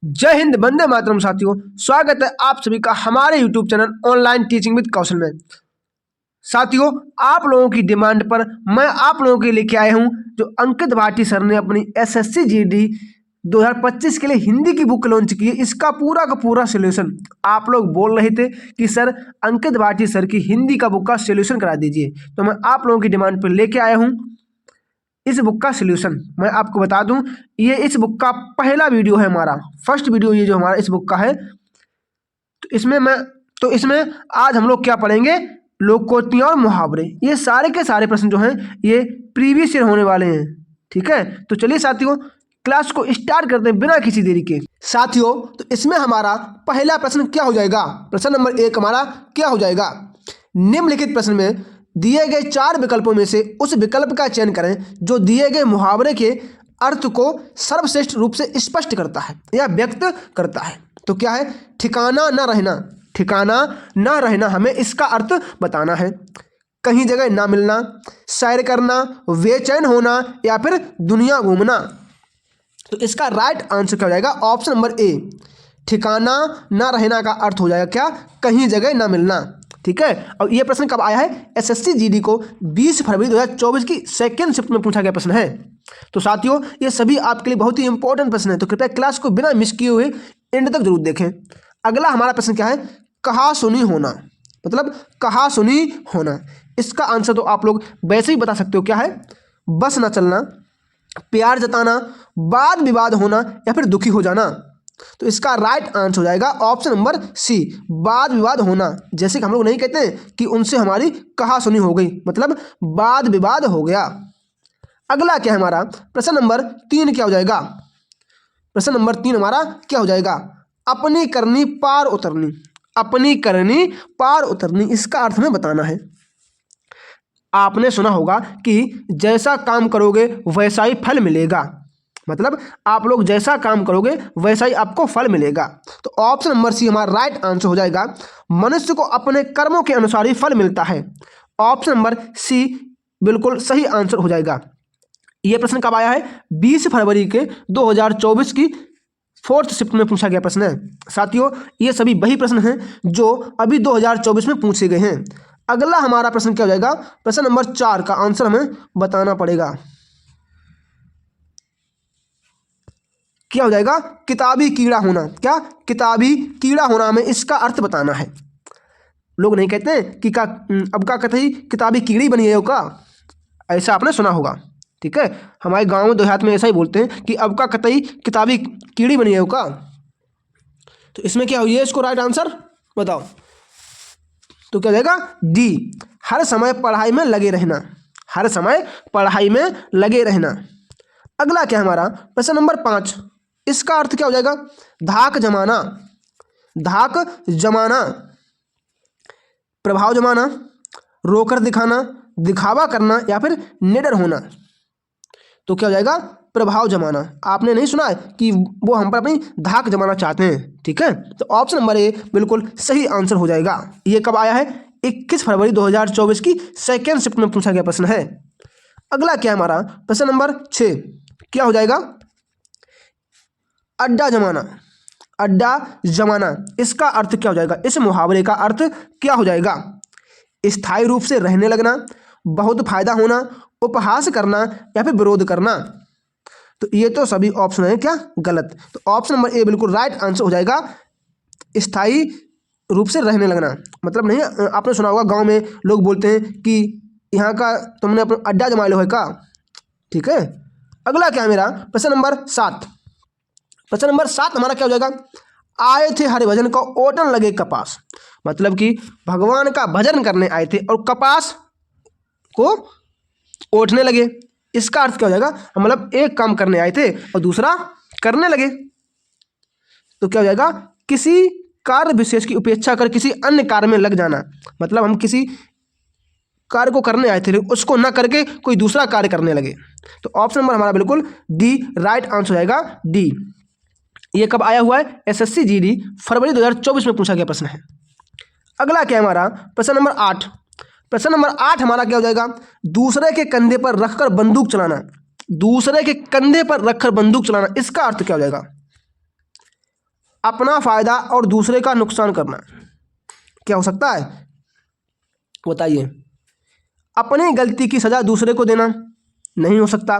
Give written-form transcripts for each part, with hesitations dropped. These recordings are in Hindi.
जय हिंद, वंदे मातरम। साथियों, स्वागत है आप सभी का हमारे YouTube channel online teaching with Kaushal में। साथियों, आप लोगों की डिमांड पर मैं आप लोगों के लिए लेके आया हूं जो अंकित भाटी सर ने अपनी एसएससी जीडी 2025 के लिए हिंदी की बुक लॉन्च की है। इसका पूरा का पूरा सोल्यूशन आप लोग बोल रहे थे कि सर अंकित भाटी सर की हिंदी का बुक का सोल्यूशन करा दीजिए, तो मैं आप लोगों की डिमांड पर लेके आया हूं इस बुक का सोल्यूशन। मैं आपको बता दूं, ये इस बुक का पहला वीडियो है, हमारा फर्स्ट वीडियो ये जो हमारा इस बुक का है। तो इसमें आज हम लोग क्या पढ़ेंगे, लोकोक्तियां और मुहावरे। ये सारे के सारे प्रश्न जो हैं ये प्रीवियस ईयर होने वाले हैं। ठीक है, तो चलिए साथियों क्लास को स्टार्ट करते हैं बिना किसी देरी के। साथियों, तो इसमें हमारा पहला प्रश्न क्या हो जाएगा, प्रश्न नंबर 1 हमारा क्या हो जाएगा। निम्नलिखित प्रश्न में दिए गए 4 विकल्पों में से उस विकल्प का चयन करें जो दिए गए मुहावरे के अर्थ को सर्वश्रेष्ठ रूप से स्पष्ट करता है या व्यक्त करता है। तो क्या है, ठिकाना न रहना। ठिकाना न रहना, हमें इसका अर्थ बताना है। कहीं जगह ना मिलना, सैर करना, बेचैन होना या फिर दुनिया घूमना। तो इसका राइट आंसर क्या हो जाएगा, ऑप्शन नंबर ए, ठिकाना न रहना का अर्थ हो जाएगा क्या, कहीं जगह ना मिलना। ठीक है, और ये प्रश्न कब आया है, एसएससी जीडी को 20 फरवरी 2024 की सेकेंड शिफ्ट में पूछा गया प्रश्न है। तो साथियों ये सभी आपके लिए बहुत ही इंपॉर्टेंट प्रश्न है, तो कृपया क्लास को बिना मिस किए हुए एंड तक जरूर देखें। अगला हमारा प्रश्न क्या है, कहा सुनी होना, मतलब कहा सुनी होना। इसका आंसर तो आप लोग वैसे ही बता सकते हो, क्या है, बस ना चलना, प्यार जताना, वाद विवाद होना या फिर दुखी हो जाना। तो इसका राइट आंसर हो जाएगा ऑप्शन नंबर सी, वाद विवाद होना। जैसे कि हम लोग नहीं कहते हैं कि उनसे हमारी कहा सुनी हो गई, मतलब वाद विवाद हो गया। अगला क्या है हमारा, प्रश्न नंबर 3 क्या हो जाएगा, प्रश्न नंबर 3 हमारा क्या हो जाएगा, अपनी करनी पार उतरनी। अपनी करनी पार उतरनी, इसका अर्थ हमें बताना है। आपने सुना होगा कि जैसा काम करोगे वैसा ही फल मिलेगा, मतलब आप लोग जैसा काम करोगे वैसा ही आपको फल मिलेगा। तो ऑप्शन नंबर सी हमारा राइट आंसर हो जाएगा, मनुष्य को अपने कर्मों के अनुसार ही फल मिलता है। ऑप्शन नंबर सी बिल्कुल सही आंसर हो जाएगा। यह प्रश्न कब आया है, 20 फरवरी के 2024 की 4th शिफ्ट में पूछा गया प्रश्न है। साथियों ये सभी वही प्रश्न हैं जो अभी 2024 में पूछे गए हैं। अगला हमारा प्रश्न क्या हो जाएगा, प्रश्न नंबर 4 का आंसर हमें बताना पड़ेगा। क्या हो जाएगा, किताबी कीड़ा होना। क्या, किताबी कीड़ा होना, हमें इसका अर्थ बताना है। लोग नहीं कहते हैं कि अब का कतई किताबी कीड़ी बनी है हो का, ऐसा आपने सुना होगा। ठीक है, हमारे गांव में देहात में ऐसा ही बोलते हैं कि अब का कतई किताबी कीड़ी बनी है हो का। तो इसमें क्या हुई है, इसको राइट आंसर बताओ। तो क्या हो जाएगा, डी, हर समय पढ़ाई में लगे रहना। हर समय पढ़ाई में लगे रहना। अगला क्या हमारा, प्रश्न नंबर 5, इसका अर्थ क्या हो जाएगा, धाक जमाना। धाक जमाना, प्रभाव जमाना, रोकर दिखाना, दिखावा करना या फिर निडर होना। तो क्या हो जाएगा, प्रभाव जमाना। आपने नहीं सुना है कि वो हम पर अपनी धाक जमाना चाहते हैं। ठीक है, तो ऑप्शन नंबर ए बिल्कुल सही आंसर हो जाएगा। ये कब आया है, 21 फरवरी 2024 की सेकेंड शिफ्ट में पूछा गया प्रश्न है। अगला क्या है हमारा, प्रश्न नंबर 6 क्या हो जाएगा, अड्डा जमाना। अड्डा जमाना, इसका अर्थ क्या हो जाएगा, इस मुहावरे का अर्थ क्या हो जाएगा, स्थायी रूप से रहने लगना, बहुत फायदा होना, उपहास करना या फिर विरोध करना। तो ये तो सभी ऑप्शन है क्या, गलत। तो ऑप्शन नंबर ए बिल्कुल राइट आंसर हो जाएगा, स्थायी रूप से रहने लगना। मतलब नहीं, आपने सुना होगा गांव में लोग बोलते हैं कि यहाँ का तुमने अपना अड्डा जमा लो है का। ठीक है, अगला क्या है मेरा, प्रश्न नंबर 7। प्रश्न नंबर 7 हमारा क्या हो जाएगा, आए थे हरि भजन को ओटन लगे कपास। मतलब कि भगवान का भजन करने आए थे और कपास को ओटने लगे। इसका अर्थ क्या हो जाएगा, मतलब एक काम करने आए थे और दूसरा करने लगे। तो क्या हो जाएगा, किसी कार्य विशेष की उपेक्षा कर किसी अन्य कार्य में लग जाना। मतलब हम किसी कार्य को करने आए थे उसको ना करके कोई दूसरा कार्य करने लगे। तो ऑप्शन नंबर हमारा बिल्कुल डी राइट आंसर हो जाएगा, डी। ये कब आया हुआ है, एसएससी जीडी फरवरी 2024 में पूछा गया प्रश्न है। अगला क्या है हमारा, प्रश्न नंबर 8। प्रश्न नंबर 8 हमारा क्या हो जाएगा, दूसरे के कंधे पर रखकर बंदूक चलाना। दूसरे के कंधे पर रखकर बंदूक चलाना, इसका अर्थ क्या हो जाएगा। अपना फायदा और दूसरे का नुकसान करना। क्या हो सकता है बताइए? अपनी गलती की सजा दूसरे को देना नहीं हो सकता।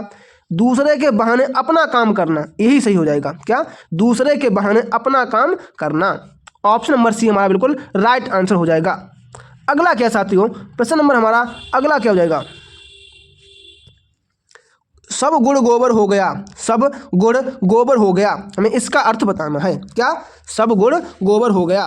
दूसरे के बहाने अपना काम करना, यही सही हो जाएगा। क्या? दूसरे के बहाने अपना काम करना। ऑप्शन नंबर सी हमारा बिल्कुल राइट आंसर हो जाएगा। अगला क्या साथियों, प्रश्न नंबर हमारा अगला क्या हो जाएगा? सब गुड़ गोबर हो गया, सब गुड़ गोबर हो गया, हमें इसका अर्थ बताना है। क्या? सब गुड़ गोबर हो गया।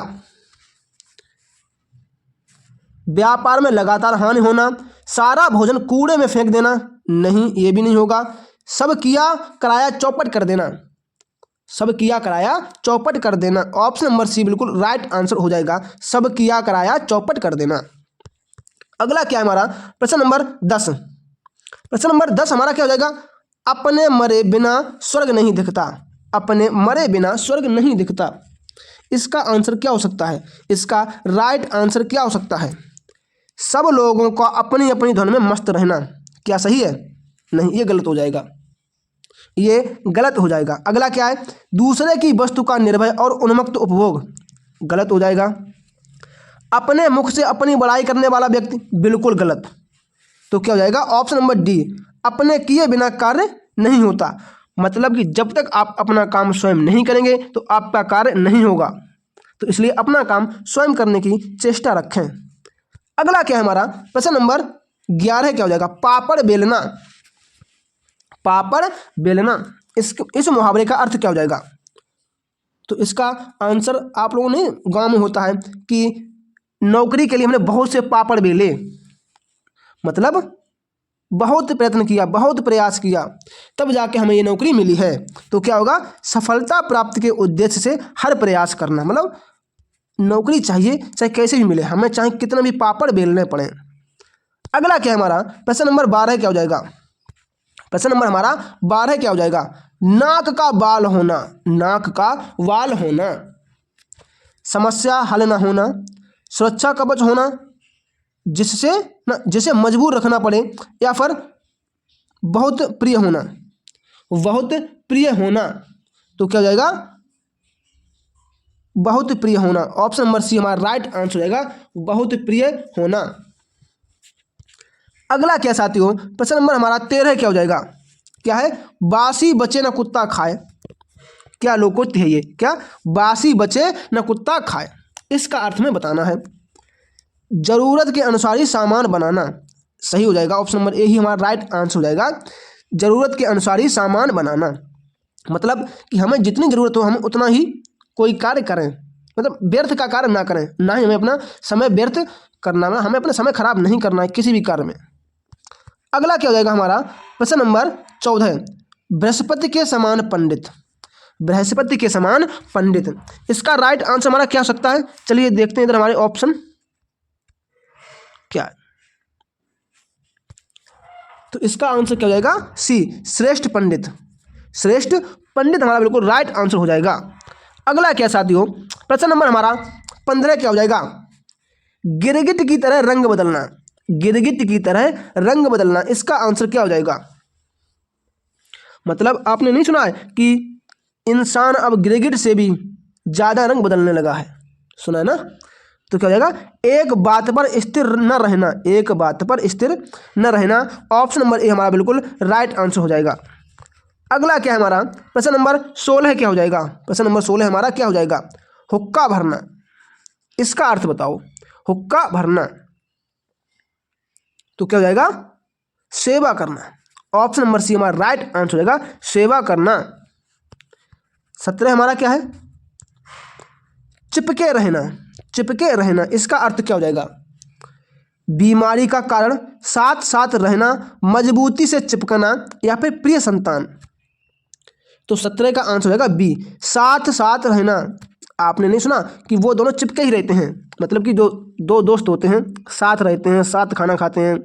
व्यापार में लगातार हानि होना, सारा भोजन कूड़े में फेंक देना, नहीं ये भी नहीं होगा। सब किया कराया चौपट कर देना, सब किया कराया चौपट कर देना। ऑप्शन नंबर सी बिल्कुल राइट आंसर हो जाएगा, सब किया कराया चौपट कर देना। अगला क्या है हमारा? प्रश्न नंबर 10। प्रश्न नंबर 10 हमारा क्या हो जाएगा? अपने मरे बिना स्वर्ग नहीं दिखता, अपने मरे बिना स्वर्ग नहीं दिखता। इसका आंसर क्या हो सकता है? इसका राइट आंसर क्या हो सकता है? सब लोगों को अपनी अपनी धुन में मस्त रहना। क्या सही है? नहीं, ये गलत हो जाएगा, ये गलत हो जाएगा। अगला क्या है? दूसरे की वस्तु का निर्भय और उन्मुक्त उपभोग, गलत हो जाएगा। अपने मुख से अपनी बड़ाई करने वाला व्यक्ति, बिल्कुल गलत। तो क्या हो जाएगा? ऑप्शन नंबर डी, अपने किए बिना कार्य नहीं होता। मतलब कि जब तक आप अपना काम स्वयं नहीं करेंगे तो आपका कार्य नहीं होगा, तो इसलिए अपना काम स्वयं करने की चेष्टा रखें। अगला क्या है हमारा? प्रश्न नंबर 11 क्या हो जाएगा? पापड़ बेलना, पापड़ बेलना, इस मुहावरे का अर्थ क्या हो जाएगा? तो इसका आंसर आप लोगों ने गांव में होता है कि नौकरी के लिए हमने बहुत से पापड़ बेले, मतलब बहुत प्रयत्न किया, बहुत प्रयास किया, तब जाके हमें ये नौकरी मिली है। तो क्या होगा? सफलता प्राप्ति के उद्देश्य से हर प्रयास करना, मतलब नौकरी चाहिए चाहे कैसे भी मिले, हमें चाहे कितना भी पापड़ बेलने पड़े। अगला क्या है हमारा? प्रश्न नंबर 12 क्या हो जाएगा? प्रश्न नंबर हमारा 12 क्या हो जाएगा? नाक का बाल होना, नाक का वाल होना, समस्या हल न होना, सुरक्षा कवच होना जिससे जिसे मजबूर रखना पड़े, या फिर बहुत प्रिय होना, बहुत प्रिय होना। तो क्या हो जाएगा? बहुत प्रिय होना। ऑप्शन नंबर सी हमारा राइट आंसर हो जाएगा, बहुत प्रिय होना। अगला क्या साथियों? प्रश्न नंबर हमारा 13 क्या हो जाएगा? क्या है? बासी बचे न कुत्ता खाए। क्या लोकोक्ति है ये? क्या? बासी बचे न कुत्ता खाए, इसका अर्थ में बताना है। जरूरत के अनुसार ही सामान बनाना, सही हो जाएगा। ऑप्शन नंबर ए ही हमारा राइट आंसर हो जाएगा, जरूरत के अनुसार ही सामान बनाना। मतलब कि हमें जितनी जरूरत हो हम उतना ही कोई कार्य करें, मतलब व्यर्थ का कार्य ना करें, ना ही हमें अपना समय व्यर्थ करना, हमें अपना समय खराब नहीं करना है किसी भी कार्य में। अगला क्या हो जाएगा हमारा? प्रश्न नंबर 14, बृहस्पति के समान पंडित, बृहस्पति के समान पंडित, इसका राइट आंसर हमारा क्या हो सकता है? चलिए देखते हैं इधर हमारे ऑप्शन क्या है। तो इसका आंसर क्या हो जाएगा? सी, श्रेष्ठ पंडित, श्रेष्ठ पंडित हमारा बिल्कुल राइट आंसर हो जाएगा। अगला क्या साथियों? प्रश्न नंबर हमारा 15 क्या हो जाएगा? गिरगिट की तरह रंग बदलना, गिरगिट की तरह रंग बदलना, इसका आंसर क्या हो जाएगा? मतलब आपने नहीं सुना है कि इंसान अब गिरगिट से भी ज्यादा रंग बदलने लगा है, सुना है ना? तो क्या हो जाएगा? एक बात पर स्थिर न रहना, एक बात पर स्थिर न रहना। ऑप्शन नंबर ए हमारा बिल्कुल राइट आंसर हो जाएगा। अगला क्या है हमारा? प्रश्न नंबर 16 क्या हो जाएगा? प्रश्न नंबर 16 हमारा क्या हो जाएगा? हुक्का भरना, इसका अर्थ बताओ। हुक्का भरना, तो क्या हो जाएगा? सेवा करना। ऑप्शन नंबर सी हमारा राइट आंसर हो जाएगा, सेवा करना। 17 हमारा क्या है? चिपके रहना, चिपके रहना, इसका अर्थ क्या हो जाएगा? बीमारी का कारण, साथ साथ रहना, मजबूती से चिपकना, या फिर प्रिय संतान। तो 17 का आंसर हो जाएगा बी, साथ साथ रहना। आपने नहीं सुना कि वो दोनों चिपके ही रहते हैं, मतलब कि जो दो दोस्त होते हैं साथ रहते हैं, साथ खाना खाते हैं,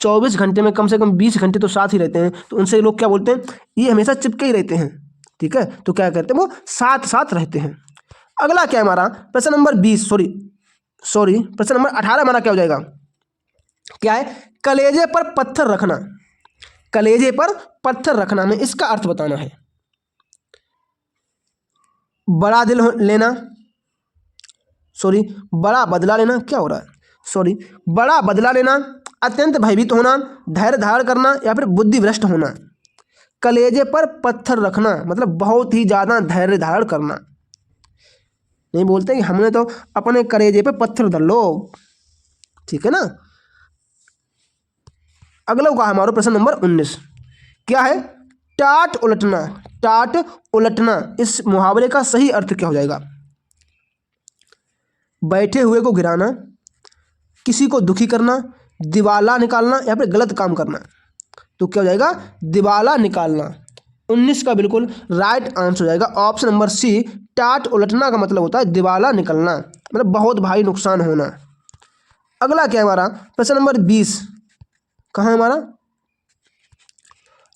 24 घंटे में कम से कम 20 घंटे तो साथ ही रहते हैं, तो उनसे लोग क्या बोलते हैं? ये हमेशा चिपके ही रहते हैं, ठीक है? तो क्या कहते हैं? वो साथ साथ रहते हैं। अगला क्या है हमारा? प्रश्न नंबर 20 सॉरी प्रश्न नंबर 18 हमारा क्या हो जाएगा? क्या है? कलेजे पर पत्थर रखना, कलेजे पर पत्थर रखना में इसका अर्थ बताना है। बड़ा लेना, सॉरी बड़ा बदला लेना, क्या हो रहा है, सॉरी बड़ा बदला लेना, अत्यंत भयभीत होना, धैर्य धारण करना या फिर बुद्धिभ्रष्ट होना। कलेजे पर पत्थर रखना मतलब बहुत ही ज़्यादा धैर्य धारण करना। नहीं बोलते कि हमने तो अपने कलेजे पे पत्थर धर लो, ठीक है ना। अगला का हमारा प्रश्न नंबर 19 क्या है, टाट उलटना। टाट उलटना इस मुहावरे का सही अर्थ क्या हो जाएगा। बैठे हुए को गिराना, किसी को दुखी करना, दिवाला निकालना या फिर गलत काम करना। तो क्या हो जाएगा, दिवाला निकालना। 19 का बिल्कुल राइट आंसर हो जाएगा ऑप्शन नंबर सी। टाट उलटना का मतलब होता है दिवाला निकलना, मतलब बहुत भारी नुकसान होना। अगला क्या है हमारा प्रश्न नंबर 20, कहाँ है हमारा,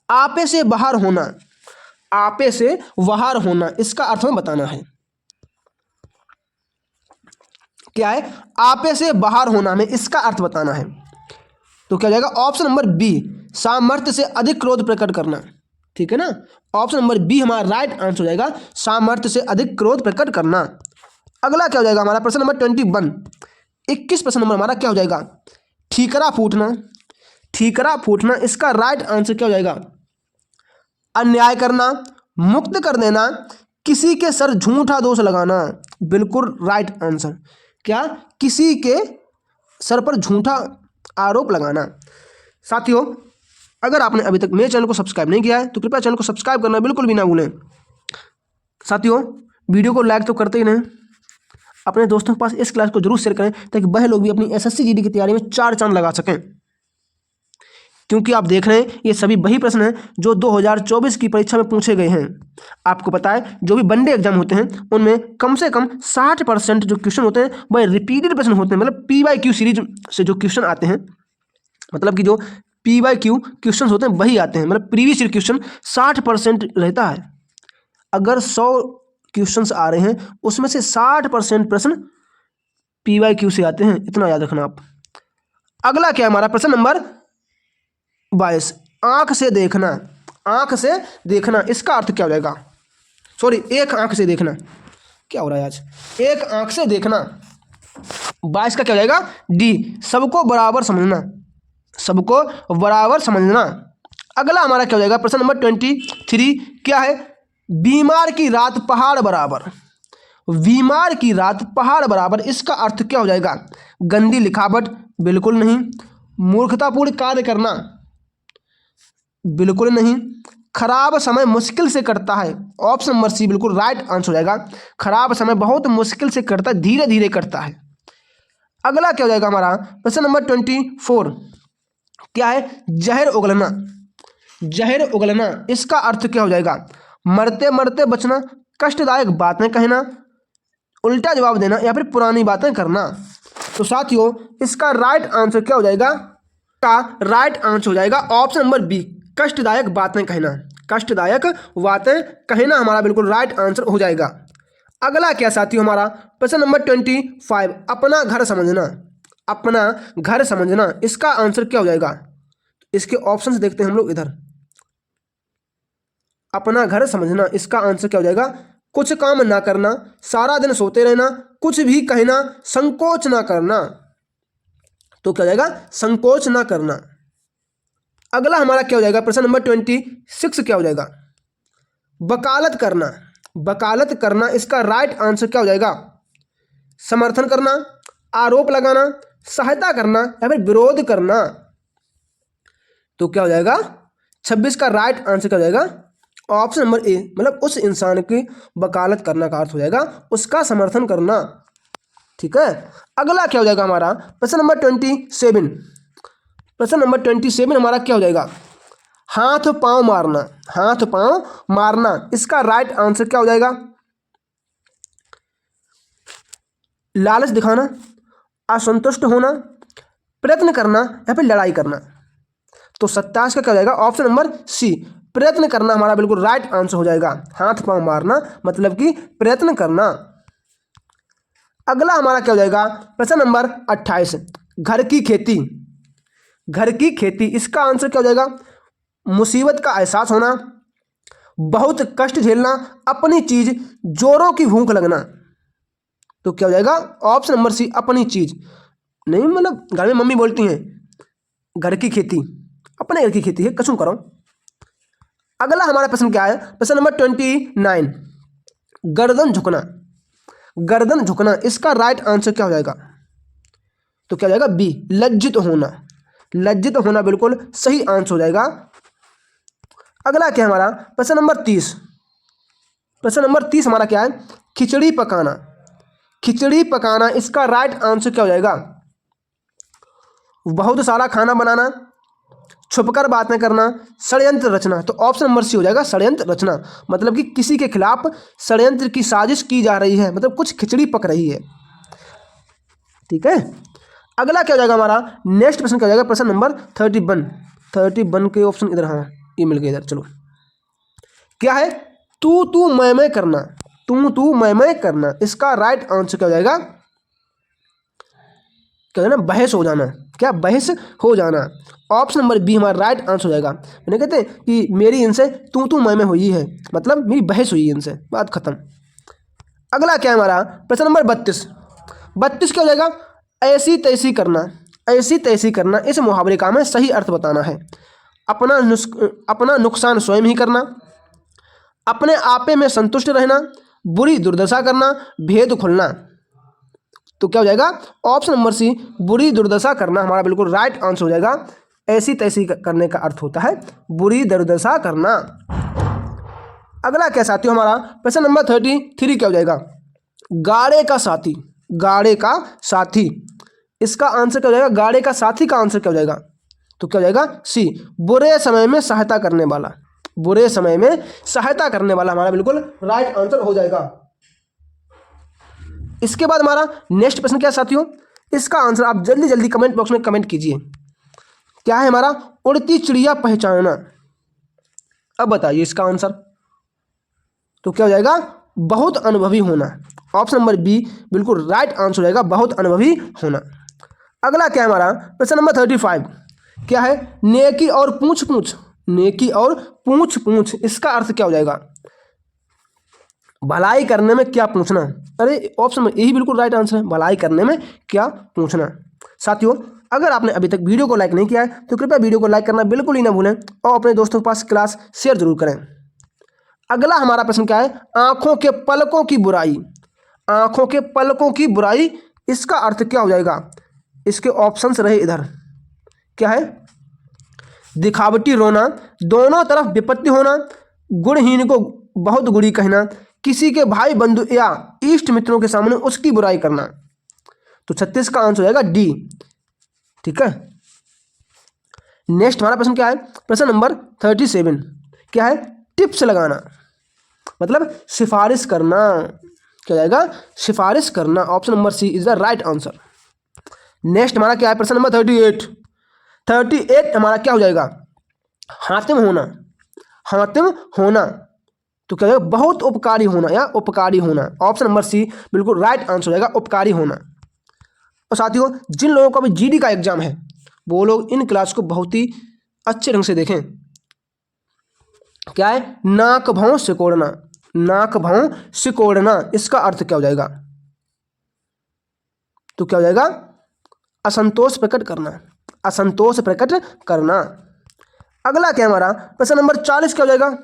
आपे से बाहर होना। आपे से बाहर होना इसका अर्थ हमें बताना है। क्या है, आपे से बाहर होना में इसका अर्थ बताना है। तो क्या हो जाएगा ऑप्शन नंबर बी, सामर्थ्य से अधिक क्रोध प्रकट करना। ठीक है ना, ऑप्शन नंबर बी हमारा राइट आंसर हो जाएगा, सामर्थ्य से अधिक क्रोध प्रकट करना। अगला क्या हो जाएगा हमारा प्रश्न नंबर 21, 21 प्रश्न नंबर हमारा क्या हो जाएगा, ठीकरा फूटना। ठीकरा फूटना इसका राइट आंसर क्या हो जाएगा, अन्याय करना, मुक्त कर देना, किसी के सर झूठा दोष लगाना। बिल्कुल राइट आंसर, क्या, किसी के सर पर झूठा आरोप लगाना। साथियों अगर आपने अभी तक मेरे चैनल को सब्सक्राइब नहीं किया है तो कृपया चैनल को सब्सक्राइब करना बिल्कुल भी ना भूलें। साथियों वीडियो को लाइक तो करते ही नहीं, अपने दोस्तों के पास इस क्लास को जरूर शेयर करें ताकि वह लोग भी अपनी एसएससी जीडी की तैयारी में 4 चांद लगा सकें। क्योंकि आप देख रहे हैं ये सभी वही प्रश्न हैं जो 2024 की परीक्षा में पूछे गए हैं। आपको पता है जो भी वनडे एग्जाम होते हैं उनमें कम से कम 60% जो क्वेश्चन होते हैं वह रिपीटेड प्रश्न होते हैं, मतलब PYQ सीरीज से जो क्वेश्चन आते हैं, मतलब कि जो PYQ क्वेश्चन होते हैं वही आते हैं, मतलब प्रीवियस ईयर क्वेश्चन 60% रहता है। अगर 100 क्वेश्चन आ रहे हैं उसमें से 60% प्रश्न PYQ से आते हैं, इतना याद रखना आप। अगला क्या है हमारा प्रश्न नंबर 22, आंख से देखना। आंख से देखना इसका अर्थ क्या हो जाएगा, सॉरी एक आंख से देखना, क्या हो रहा है आज, एक आंख से देखना। 22 का क्या हो जाएगा डी, सबको बराबर समझना। सबको बराबर समझना। अगला हमारा क्या हो जाएगा प्रश्न नंबर 23, क्या है, बीमार की रात पहाड़ बराबर। बीमार की रात पहाड़ बराबर इसका अर्थ क्या हो जाएगा, गंदी लिखावट, बिल्कुल नहीं। मूर्खतापूर्ण कार्य करना, बिल्कुल नहीं। खराब समय मुश्किल से कटता है, ऑप्शन नंबर सी बिल्कुल राइट आंसर हो जाएगा, खराब समय बहुत मुश्किल से कटता है, धीरे धीरे कटता है। अगला क्या हो जाएगा हमारा प्रश्न नंबर 24, क्या है, जहर उगलना। जहर उगलना इसका अर्थ क्या हो जाएगा, मरते मरते बचना, कष्टदायक बातें कहना, उल्टा जवाब देना या फिर पुरानी बातें करना। तो साथियों इसका राइट आंसर क्या हो जाएगा, का राइट आंसर हो जाएगा ऑप्शन नंबर बी, कष्टदायक बातें कहना। कष्टदायक बातें कहना हमारा बिल्कुल राइट आंसर हो जाएगा। अगला क्या साथियों हमारा प्रश्न नंबर 25, अपना घर समझना। अपना घर समझना इसका आंसर क्या हो जाएगा, इसके ऑप्शंस देखते हैं हम लोग इधर। अपना घर समझना इसका आंसर क्या हो जाएगा, कुछ काम ना करना, सारा दिन सोते रहना, कुछ भी कहना, संकोच ना करना। तो क्या हो जाएगा, संकोच ना करना। अगला हमारा क्या हो जाएगा प्रश्न नंबर 26, क्या हो जाएगा, वकालत करना। वकालत करना इसका राइट आंसर क्या हो जाएगा, समर्थन करना, आरोप लगाना, सहायता करना या फिर विरोध करना। तो क्या हो जाएगा 26 का राइट आंसर क्या हो जाएगा, ऑप्शन नंबर ए, मतलब उस इंसान की वकालत करना का अर्थ हो जाएगा उसका समर्थन करना। ठीक है, अगला क्या हो जाएगा हमारा प्रश्न नंबर 27। प्रश्न नंबर 27 हमारा क्या हो जाएगा, हाथ पांव मारना। हाथ पांव मारना इसका राइट आंसर क्या हो जाएगा, लालच दिखाना, असंतुष्ट होना, प्रयत्न करना या फिर लड़ाई करना। तो 27 का क्या हो जाएगा ऑप्शन नंबर सी, प्रयत्न करना हमारा बिल्कुल राइट आंसर हो जाएगा। हाथ पांव मारना मतलब कि प्रयत्न करना। अगला हमारा क्या हो जाएगा प्रश्न नंबर 28, घर की खेती। घर की खेती इसका आंसर क्या हो जाएगा, मुसीबत का एहसास होना, बहुत कष्ट झेलना, अपनी चीज, जोरों की भूख लगना। तो क्या हो जाएगा ऑप्शन नंबर सी, अपनी चीज। नहीं मतलब घर में मम्मी बोलती हैं घर की खेती, अपने घर की खेती है, कसम करो। अगला हमारा प्रश्न क्या है, प्रश्न नंबर 29, गर्दन झुकना। गर्दन झुकना, इसका राइट आंसर क्या हो जाएगा? तो क्या हो जाएगा बी, लज्जित होना। लज्जित होना बिल्कुल सही आंसर हो जाएगा। अगला क्या है हमारा प्रश्न नंबर 30। प्रश्न नंबर 30 हमारा क्या है, खिचड़ी पकाना। खिचड़ी पकाना, इसका राइट आंसर क्या हो जाएगा? बहुत सारा खाना बनाना, छुपकर बातें करना, षड्यंत्र रचना। तो ऑप्शन नंबर सी हो जाएगा, षड्यंत्र रचना। मतलब कि किसी के खिलाफ षड्यंत्र की साजिश की जा रही है, मतलब कुछ खिचड़ी पक रही है। ठीक है, अगला क्या हो जाएगा हमारा नेक्स्ट प्रश्न क्या हो जाएगा, प्रश्न नंबर 31 के ऑप्शन इधर, हाँ ये मिल गया इधर। चलो क्या है, तू मैं करना। तू मैं करना, इसका राइट आंसर क्या हो जाएगा? क्या है ना, बहस हो जाना। क्या, बहस हो जाना। ऑप्शन नंबर बी हमारा राइट आंसर हो जाएगा। मैंने कहते हैं कि मेरी इनसे तू मैं हुई है, मतलब मेरी बहस हुई है इनसे, बात खत्म। अगला क्या है हमारा प्रश्न नंबर 32 क्या हो जाएगा, ऐसी तैसी करना। ऐसी तैसी करना, इस मुहावरे का हमें सही अर्थ बताना है। अपना नुकसान स्वयं ही करना, अपने आपे में संतुष्ट रहना, बुरी दुर्दशा करना, भेद खुलना। तो क्या हो जाएगा ऑप्शन नंबर सी, बुरी दुर्दशा करना हमारा बिल्कुल राइट आंसर हो जाएगा। ऐसी तैसी करने का अर्थ होता है बुरी दुर्दशा करना। अगला क्या साथियों हमारा प्रश्न नंबर 33 क्या हो जाएगा, गाड़े का साथी। गाड़े का साथी, इसका आंसर क्या हो जाएगा? गाड़े का साथी का आंसर क्या हो जाएगा? तो क्या हो जाएगा सी, बुरे समय में सहायता करने वाला। बुरे समय में सहायता करने वाला हमारा बिल्कुल राइट आंसर हो जाएगा। इसके बाद हमारा नेक्स्ट प्रश्न क्या साथियों, इसका आंसर आप जल्दी जल्दी कमेंट बॉक्स में कमेंट कीजिए। क्या है हमारा, उड़ती चिड़िया पहचानना। अब बताइए इसका आंसर। तो क्या हो जाएगा, बहुत अनुभवी होना। ऑप्शन नंबर बी बिल्कुल राइट आंसर हो जाएगा, बहुत अनुभवी होना। अगला क्या है हमारा प्रश्न नंबर 35 क्या है, नेकी और पूछ पूछ। नेकी और पूछ पूछ, इसका अर्थ क्या हो जाएगा? भलाई करने में क्या पूछना। अरे ऑप्शन में यही बिल्कुल राइट आंसर है, भलाई करने में क्या पूछना। साथियों अगर आपने अभी तक वीडियो को लाइक नहीं किया है तो कृपया वीडियो को लाइक करना बिल्कुल ही ना भूलें और अपने दोस्तों के पास क्लास शेयर जरूर करें। अगला हमारा प्रश्न क्या है, आंखों के पलकों की बुराई। आंखों के पलकों की बुराई, इसका अर्थ क्या हो जाएगा? इसके ऑप्शंस रहे इधर। क्या है, दिखावटी रोना, दोनों तरफ विपत्ति होना, गुणहीन को बहुत गुड़ी कहना, किसी के भाई बंधु या इष्ट मित्रों के सामने उसकी बुराई करना। तो 36 का आंसर हो जाएगा डी। ठीक है, नेक्स्ट हमारा प्रश्न क्या है, प्रश्न नंबर 37 क्या है, टिप्स लगाना, मतलब सिफारिश करना। क्या जाएगा, सिफारिश करना। Option number C is the right answer. Next हमारा क्या है, प्रश्न नंबर 38 हमारा क्या हो जाएगा, हातिम होना। हातिम होना, तो क्या जाएगा, बहुत उपकारी होना या उपकारी होना। ऑप्शन नंबर सी बिल्कुल राइट आंसर हो जाएगा, उपकारी होना। और साथियों जिन लोगों का भी जीडी का एग्जाम है वो लोग इन क्लास को बहुत ही अच्छे ढंग से देखें। क्या है, नाक भौं सिकोड़ना। नाक भौं सिकोड़ना, इसका अर्थ क्या हो जाएगा? तो क्या हो जाएगा, असंतोष प्रकट करना। असंतोष प्रकट करना। अगला क्या है हमारा प्रश्न नंबर 40 क्या हो जाएगा,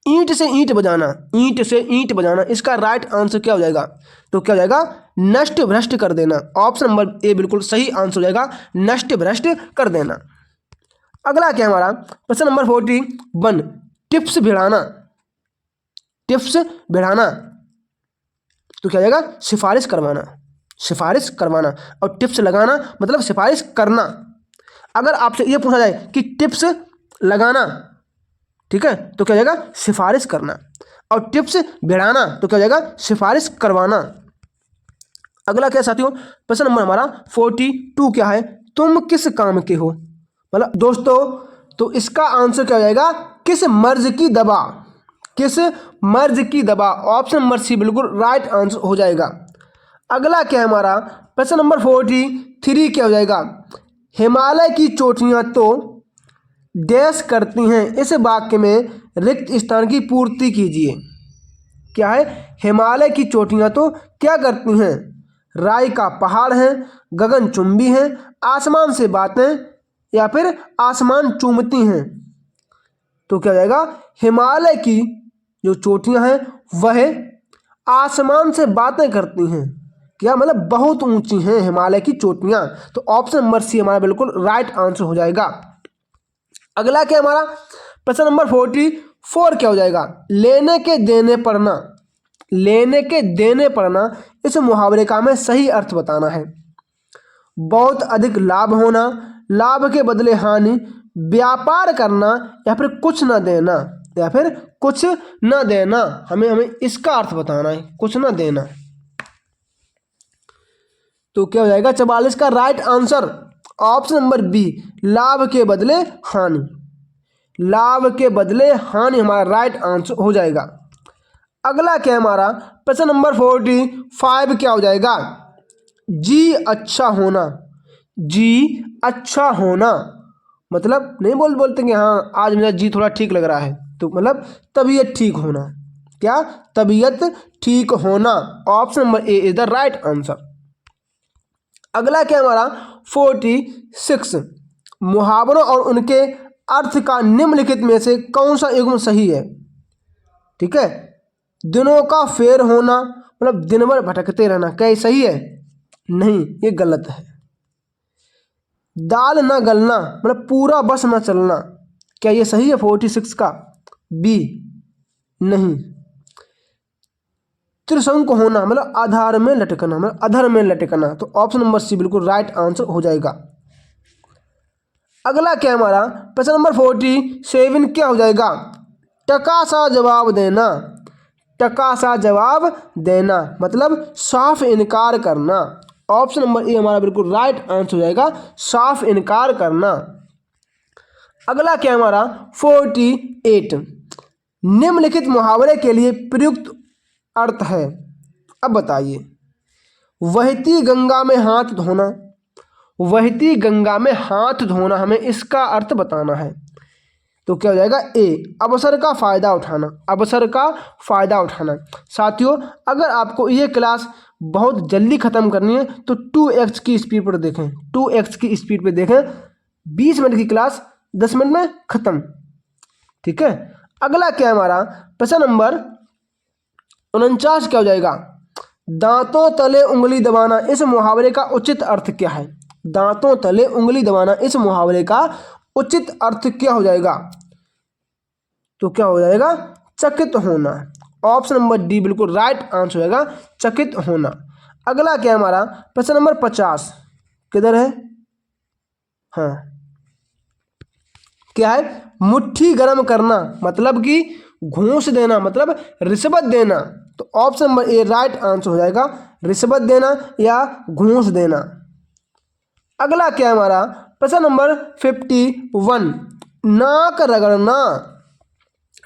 ईंट से ईंट बजाना। ईंट से ईंट बजाना, इसका राइट आंसर क्या हो जाएगा? तो क्या हो जाएगा, नष्ट भ्रष्ट कर देना। ऑप्शन नंबर ए बिल्कुल सही आंसर हो जाएगा, नष्ट भ्रष्ट कर देना। अगला क्या है हमारा प्रश्न नंबर 41 टिप्स भिड़ाना। टिप्स भिड़ाना, तो क्या हो जाएगा, सिफारिश करवाना। सिफारिश करवाना और टिप्स लगाना मतलब सिफारिश करना। अगर आपसे ये पूछा जाए कि टिप्स लगाना, ठीक है, तो क्या हो जाएगा, सिफारिश करना। और टिप्स भिड़ाना तो क्या हो जाएगा, सिफारिश करवाना। अगला क्या साथियों, प्रश्न नंबर हमारा 42 क्या है, तुम किस काम के हो। मतलब दोस्तों तो इसका आंसर क्या हो जाएगा, किस मर्ज की दवा। किस मर्ज की दवा। ऑप्शन नंबर सी बिल्कुल राइट आंसर हो जाएगा। अगला क्या है हमारा प्रश्न नंबर 43 क्या हो जाएगा, हिमालय की चोटियां तो डैश करती हैं, इस वाक्य में रिक्त स्थान की पूर्ति कीजिए। क्या है? हिमालय की चोटियां तो क्या करती हैं? राई का पहाड़ है, गगनचुंबी हैं, आसमान से बातें, या फिर आसमान चूमती हैं। तो क्या हो जाएगा? हिमालय की जो चोटियां हैं वह आसमान से बातें करती हैं। क्या मतलब? बहुत ऊंची हैं हिमालय की चोटियां। तो ऑप्शन नंबर सी हमारा बिल्कुल राइट आंसर हो जाएगा। अगला क्या हमारा प्रश्न नंबर 44 क्या हो जाएगा? लेने के देने पढ़ना, लेने के देने पढ़ना, इस मुहावरे का हमें सही अर्थ बताना है। बहुत अधिक लाभ होना, लाभ के बदले हानि, व्यापार करना, या फिर कुछ न देना, या फिर कुछ न देना। हमें इसका अर्थ बताना है, कुछ न देना। तो क्या हो जाएगा 44 का right answer? Option number B, लाभ के बदले हानि। लाभ के बदले हानि हमारा राइट आंसर हो जाएगा। अगला क्या है हमारा प्रश्न नंबर 45 क्या हो जाएगा? जी अच्छा होना। जी अच्छा होना मतलब नहीं बोलते कि हाँ आज मेरा जी थोड़ा ठीक लग रहा है, तो मतलब तबीयत ठीक होना। क्या? तबीयत ठीक होना। Option number A is the right answer. अगला क्या हमारा 46, मुहावरों और उनके अर्थ का निम्नलिखित में से कौन सा युग्म सही है? ठीक है, दिनों का फेर होना मतलब दिन भर भटकते रहना, क्या ये सही है? नहीं, ये गलत है। दाल न गलना मतलब पूरा बस न चलना, क्या ये सही है 46 का? बी, नहीं। त्रिशंकु होना मतलब आधार में लटकना, मतलब अधर में लटकना। तो ऑप्शन नंबर सी बिल्कुल राइट आंसर हो जाएगा। अगला क्या हमारा प्रश्न नंबर 47 क्या हो जाएगा? टका सा जवाब देना। टका सा जवाब देना मतलब साफ इनकार करना। ऑप्शन नंबर ए हमारा बिल्कुल राइट आंसर हो जाएगा, साफ इनकार करना। अगला क्या हमारा 48, निम्नलिखित मुहावरे के लिए प्रयुक्त अर्थ है। अब बताइए। बहती गंगा में हाथ धोना, बहती गंगा में हाथ धोना, हमें इसका अर्थ बताना है। तो क्या हो जाएगा? ए, अवसर का फ़ायदा उठाना। अवसर का फ़ायदा उठाना। साथियों, अगर आपको ये क्लास बहुत जल्दी ख़त्म करनी है तो 2x की स्पीड पर देखें, 2x की स्पीड पर देखें। 20 मिनट की क्लास 10 मिनट में ख़त्म। ठीक है। अगला क्या है हमारा प्रश्न नंबर 49 क्या हो जाएगा? दांतों तले उंगली दबाना, इस मुहावरे का उचित अर्थ क्या है? दांतों तले उंगली दबाना, इस मुहावरे का उचित अर्थ क्या हो जाएगा? तो क्या हो जाएगा? चकित होना। ऑप्शन नंबर डी बिल्कुल राइट आंसर हो जाएगा, चकित होना। अगला क्या है हमारा प्रश्न नंबर 50 किधर है? हाँ, क्या है? मुट्ठी गर्म करना मतलब कि घूस देना, मतलब रिश्वत देना। तो option number A right answer हो जाएगा, रिश्वत देना या घूस देना। अगला क्या है हमारा प्रश्न नंबर 51, नाक रगड़ना।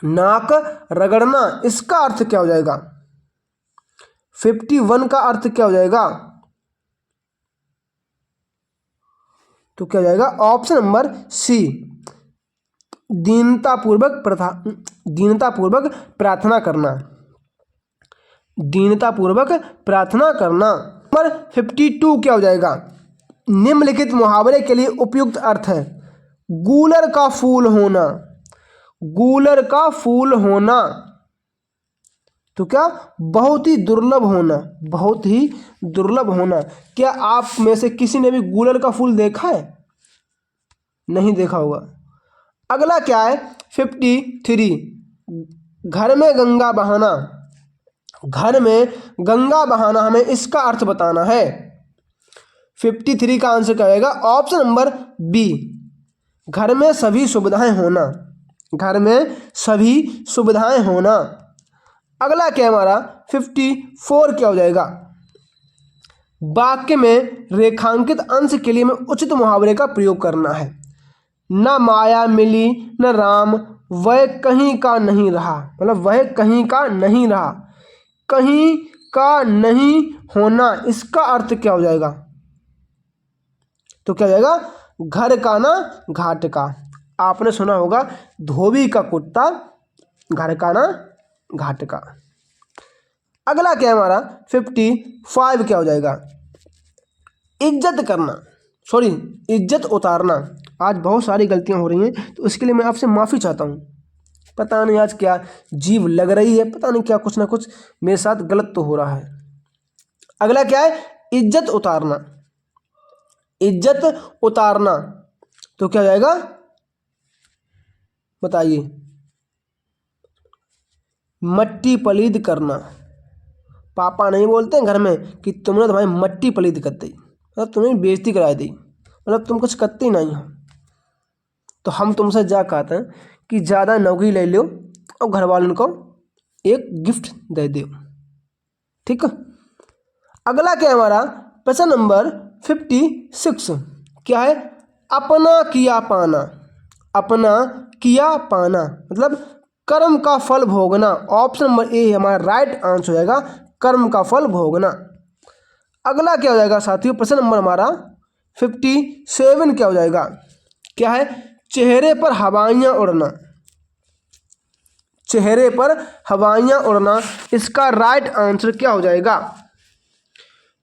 नाक रगड़ना इसका अर्थ क्या हो जाएगा? 51 का अर्थ क्या हो जाएगा? तो क्या हो जाएगा? ऑप्शन नंबर सी, दीनतापूर्वक प्रार्थना करना। दीनतापूर्वक प्रार्थना करना। नंबर 52 क्या हो जाएगा? निम्नलिखित मुहावरे के लिए उपयुक्त अर्थ है। गूलर का फूल होना। गूलर का फूल होना तो क्या? बहुत ही दुर्लभ होना, बहुत ही दुर्लभ होना। क्या आप में से किसी ने भी गूलर का फूल देखा है? नहीं देखा होगा। अगला क्या है 53, घर में गंगा बहाना। घर में गंगा बहाना, हमें इसका अर्थ बताना है। 53 का आंसर क्या होगा? ऑप्शन नंबर बी, घर में सभी सुविधाएं होना। घर में सभी सुविधाएं होना। अगला क्या हमारा 54 क्या हो जाएगा? वाक्य में रेखांकित अंश के लिए हमें उचित मुहावरे का प्रयोग करना है। न माया मिली न राम, वह कहीं का नहीं रहा, मतलब वह कहीं का नहीं रहा। कहीं का नहीं होना इसका अर्थ क्या हो जाएगा? तो क्या हो जाएगा? घर का ना घाट का। आपने सुना होगा धोबी का कुत्ता घर का ना घाट का। अगला क्या है हमारा 55 क्या हो जाएगा, इज्जत करना, सॉरी इज्जत उतारना। आज बहुत सारी गलतियां हो रही हैं तो इसके लिए मैं आपसे माफ़ी चाहता हूँ। पता नहीं आज क्या जीभ लग रही है, पता नहीं क्या कुछ ना कुछ मेरे साथ गलत तो हो रहा है। अगला क्या है, इज्जत उतारना। इज्जत उतारना तो क्या हो जाएगा बताइए, मट्टी पलीद करना। पापा नहीं बोलते हैं घर में कि तुमने तुम्हारी मट्टी पलीद कर दी, मतलब तुम्हें बेइज्जती करा दी, मतलब तुम कुछ करते ही नहीं हो। तो हम तुमसे जा कहते हैं कि ज़्यादा नौकरी ले लो और घर वालों को एक गिफ्ट दे दो, ठीक है। अगला क्या है हमारा प्रश्न नंबर 56 क्या है, अपना किया पाना। अपना किया पाना मतलब कर्म का फल भोगना। ऑप्शन नंबर ए हमारा राइट आंसर हो जाएगा, कर्म का फल भोगना। अगला क्या हो जाएगा साथियों, प्रश्न नंबर हमारा 57 क्या हो जाएगा, क्या है, चेहरे पर हवाइयाँ उड़ना। चेहरे पर हवाइयाँ उड़ना, इसका राइट आंसर क्या हो जाएगा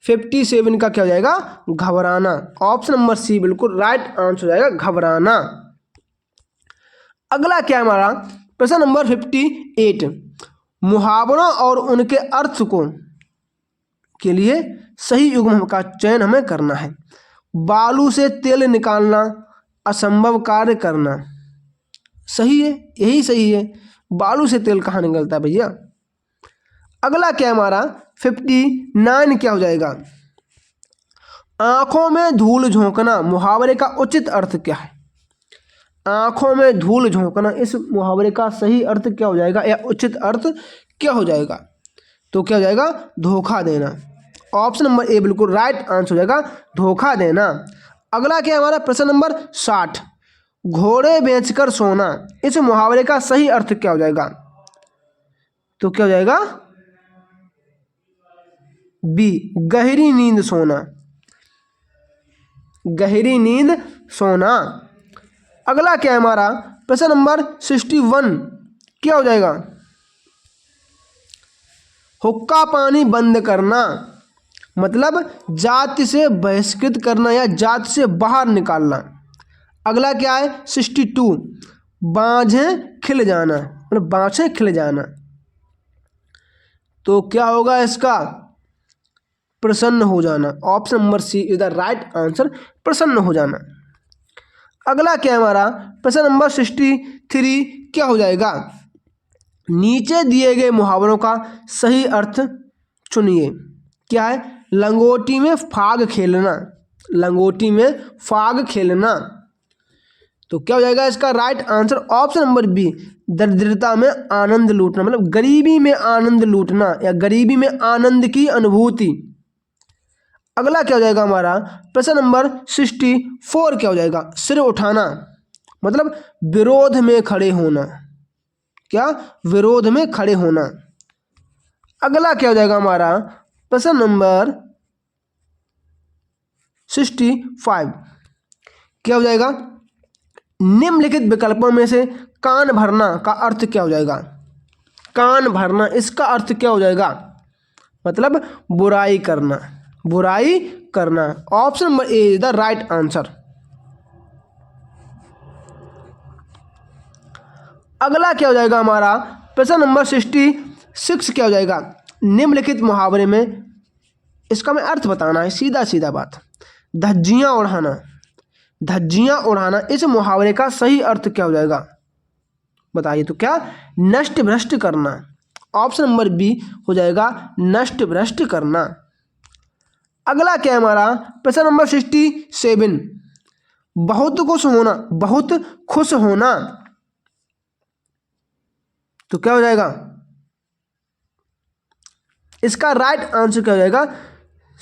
57 का क्या हो जाएगा, घबराना। ऑप्शन नंबर सी बिल्कुल राइट आंसर हो जाएगा, घबराना। अगला क्या है हमारा प्रश्न नंबर 58, मुहावरों और उनके अर्थ को के लिए सही युग्म का चयन हमें करना है। बालू से तेल निकालना, असंभव कार्य करना। सही है, यही सही है, बालू से तेल कहाँ निकलता है भैया। अगला क्या है हमारा 59 क्या हो जाएगा, आंखों में धूल झोंकना। मुहावरे का उचित अर्थ क्या है, आंखों में धूल झोंकना। इस मुहावरे का सही अर्थ क्या हो जाएगा या उचित अर्थ क्या हो जाएगा, तो क्या हो जाएगा धोखा देना। ऑप्शन नंबर ए बिल्कुल राइट आंसर हो जाएगा, धोखा देना। अगला क्या है हमारा प्रश्न नंबर 60, घोड़े बेचकर सोना। इस मुहावरे का सही अर्थ क्या हो जाएगा, तो क्या हो जाएगा बी, गहरी नींद सोना। गहरी नींद सोना। अगला क्या है हमारा प्रश्न नंबर 61 क्या हो जाएगा, हुक्का पानी बंद करना। मतलब जाति से बहिष्कृत करना या जाति से बाहर निकालना। अगला क्या है 62, बाँझें खिल जाना, मतलब बाँछें खिल जाना। तो क्या होगा इसका, प्रसन्न हो जाना। Option number C is the right answer, प्रसन्न हो जाना। अगला क्या है हमारा प्रश्न नंबर 63 क्या हो जाएगा, नीचे दिए गए मुहावरों का सही अर्थ चुनिए। क्या है, लंगोटी में फाग खेलना। लंगोटी में फाग खेलना, तो क्या हो जाएगा इसका right answer option number B, दरिद्रता में आनंद लूटना। मतलब गरीबी में आनंद लूटना या गरीबी में आनंद की अनुभूति। अगला क्या हो जाएगा हमारा प्रश्न नंबर 64 क्या हो जाएगा, सिर उठाना। मतलब विरोध में खड़े होना। क्या, विरोध में खड़े होना। अगला क्या हो जाएगा हमारा प्रश्न नंबर 65 क्या हो जाएगा, निम्नलिखित विकल्पों में से कान भरना का अर्थ क्या हो जाएगा। कान भरना इसका अर्थ क्या हो जाएगा, मतलब बुराई करना। बुराई करना। Option number A is the right answer. अगला क्या हो जाएगा हमारा प्रश्न नंबर 66 क्या हो जाएगा, निम्नलिखित मुहावरे में इसका मैं अर्थ बताना है, सीधा सीधा बात। धज्जियां उड़ाना। धज्जियां उड़ाना इस मुहावरे का सही अर्थ क्या हो जाएगा बताइए, तो क्या, नष्ट भ्रष्ट करना। ऑप्शन नंबर बी हो जाएगा, नष्ट भ्रष्ट करना। अगला क्या है हमारा प्रश्न नंबर 67, बहुत खुश होना। बहुत खुश होना, तो क्या हो जाएगा इसका राइट आंसर क्या हो जाएगा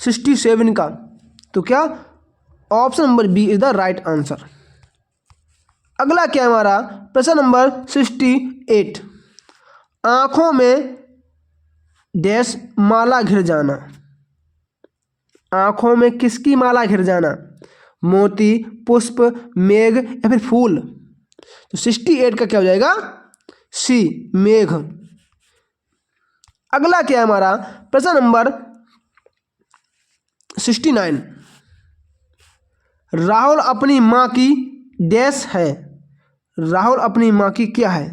67 का, तो क्या, option number B is the right answer. अगला क्या है हमारा प्रश्न नंबर 68, आंखों में डैश माला घिर जाना। आंखों में किसकी माला घिर जाना, मोती, पुष्प, मेघ या फिर फूल। तो 68 का क्या हो जाएगा? सी, मेघ। अगला क्या है हमारा प्रश्न नंबर 69। राहुल अपनी माँ की डैश है। राहुल अपनी माँ की क्या है?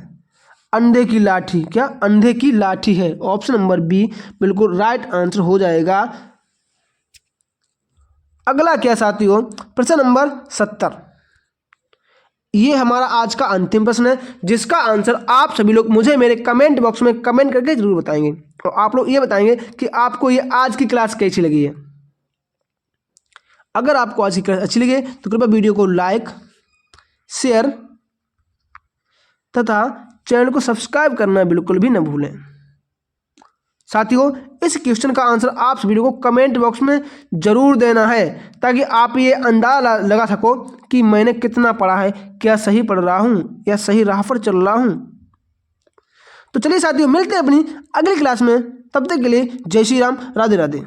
अंधे की लाठी। क्या? अंधे की लाठी है। ऑप्शन नंबर बी बिल्कुल राइट आंसर हो जाएगा। अगला क्या साथियों प्रश्न नंबर 70। ये हमारा आज का अंतिम प्रश्न है जिसका आंसर आप सभी लोग मुझे मेरे कमेंट बॉक्स में कमेंट करके जरूर बताएंगे और आप लोग ये बताएंगे कि आपको ये आज की क्लास कैसी लगी है। अगर आपको आज की क्लास अच्छी लगी तो कृपया वीडियो को लाइक, शेयर तथा चैनल को सब्सक्राइब करना बिल्कुल भी न भूलें। साथियों इस क्वेश्चन का आंसर आप सभी को कमेंट बॉक्स में जरूर देना है ताकि आप ये अंदाजा लगा सको कि मैंने कितना पढ़ा है, क्या सही पढ़ रहा हूँ या सही राह पर चल रहा हूँ। तो चलिए साथियों मिलते हैं अपनी अगली क्लास में, तब तक के लिए जय श्री राम, राधे राधे।